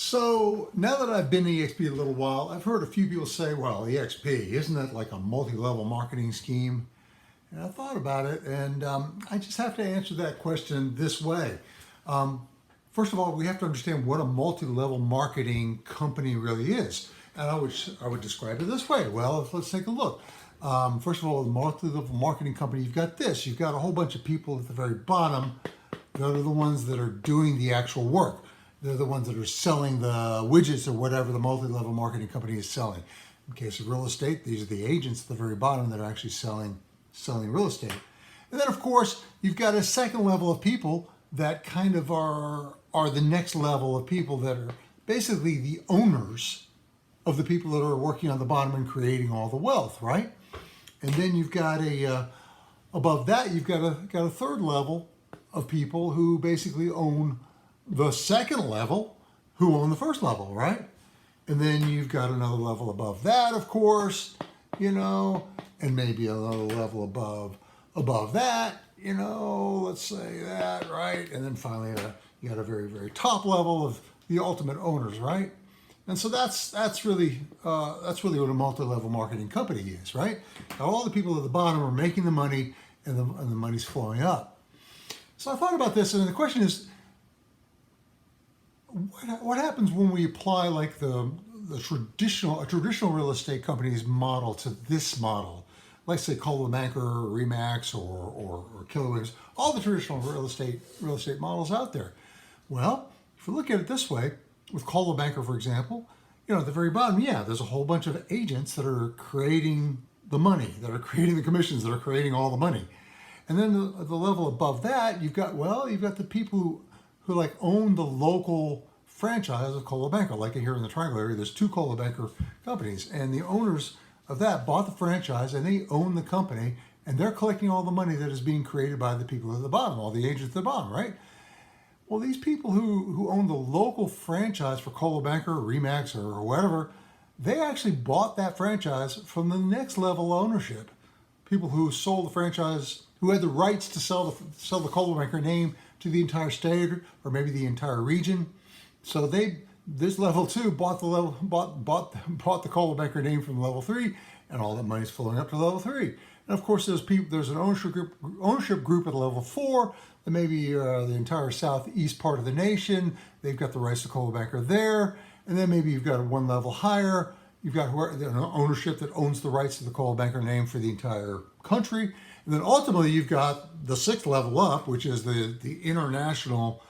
So now that I've been in EXP a little while, I've heard a few people say, well, EXP, isn't that like a multi-level marketing scheme? And I thought about it, and I just have to answer that question this way. First of all, we have to understand what a multi-level marketing company really is. And I would describe it this way. Well, let's take a look. First of all, the multi-level marketing company, you've got this. You've got a whole bunch of people at the very bottom that are the ones that are doing the actual work. They're the ones that are selling the widgets or whatever the multi-level marketing company is selling. In case of real estate, these are the agents at the very bottom that are actually selling real estate. And then, of course, you've got a second level of people that kind of are the next level of people that are basically the owners of the people that are working on the bottom and creating all the wealth, right? And then you've got above that, you've got a third level of people who basically own the second level, who own the first level, right? And then you've got another level above that, of course, and maybe another level above that, let's say that, right? And then finally, you got a very, very top level of the ultimate owners, right? And so that's really what a multi-level marketing company is, right? Now, all the people at the bottom are making the money, and the money's flowing up. So I thought about this, and the question is, what happens when we apply like a traditional real estate company's model to this model? Like say Coldwell Banker or Remax or Killerwings, all the traditional real estate models out there. Well, if you look at it this way, with Coldwell Banker, for example, at the very bottom, there's a whole bunch of agents that are creating the money, that are creating the commissions, that are creating all the money. And then the level above that, you've got the people who like own the local franchise of Coldwell Banker. Like here in the Triangle area, there's 2 Coldwell Banker companies, and the owners of that bought the franchise and they own the company, and they're collecting all the money that is being created by the people at the bottom, all the agents at the bottom, right? Well, these people who own the local franchise for Coldwell Banker or Remax or whatever, they actually bought that franchise from the next level ownership. People who sold the franchise, who had the rights to sell the Coldwell Banker name to the entire state or maybe the entire region. So this level 2 bought the Coldwell Banker name from level 3, and all that money's flowing up to level 3. And of course, there's an ownership group at level 4 that maybe the entire southeast part of the nation. They've got the rights to Coldwell Banker there, and then maybe you've got one level higher. You've got an ownership that owns the rights to the Coldwell Banker name for the entire country. And then ultimately, you've got the 6th level up, which is the international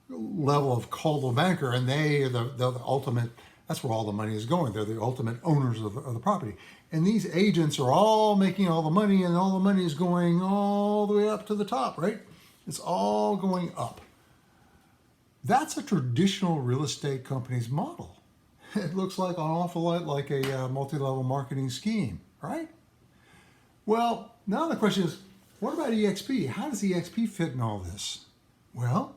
level of Coldwell Banker, and they're the ultimate. That's where all the money is going. They're the ultimate owners of the property. And these agents are all making all the money, and all the money is going all the way up to the top, right? It's all going up. That's a traditional real estate company's model. It looks like an awful lot like a multi-level marketing scheme, right? Well, now the question is, what about EXP? How does EXP fit in all this? Well,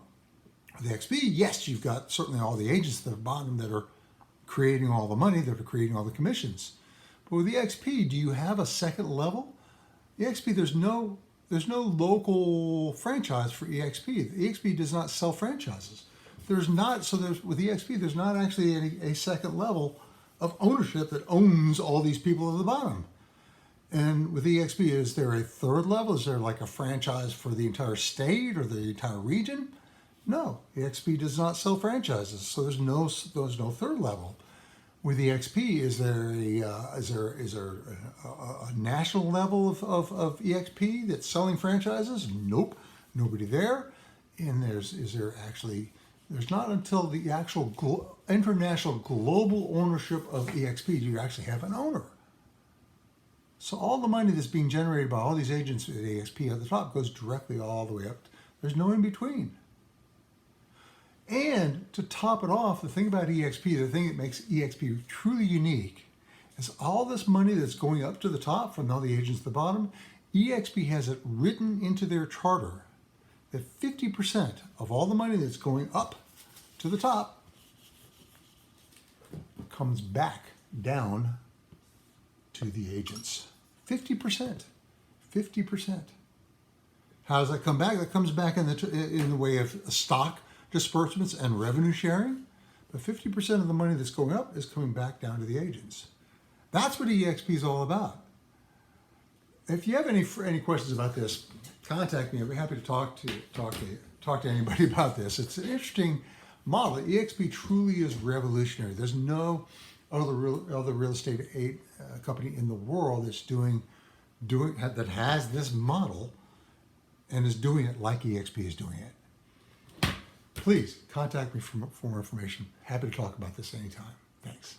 with EXP, yes, you've got certainly all the agents at the bottom that are creating all the money, that are creating all the commissions. But with EXP, do you have a second level? EXP, there's no local franchise for EXP. EXP does not sell franchises. With EXP, there's not actually a second level of ownership that owns all these people at the bottom. And with EXP, is there a third level? Is there like a franchise for the entire state or the entire region? No, EXP does not sell franchises, so there's no third level. With EXP, is there a national level of EXP that's selling franchises? Nope, nobody there. And there's not until the actual international global ownership of EXP do you actually have an owner. So all the money that's being generated by all these agents at EXP at the top goes directly all the way up. There's no in between. And to top it off, the thing about EXP, the thing that makes EXP truly unique, is all this money that's going up to the top from all the agents at the bottom, EXP has it written into their charter that 50% of all the money that's going up to the top comes back down to the agents. 50%. 50%. How does that come back? That comes back in the way of stock disbursements and revenue sharing. but 50% of the money that's going up is coming back down to the agents. That's what EXP is all about. If you have any questions about this, contact me. I'd be happy to talk to anybody about this. It's an interesting model. EXP truly is revolutionary. There's no other real estate company in the world that's that has this model and is doing it like EXP is doing it. Please contact me for more information. Happy to talk about this anytime. Thanks.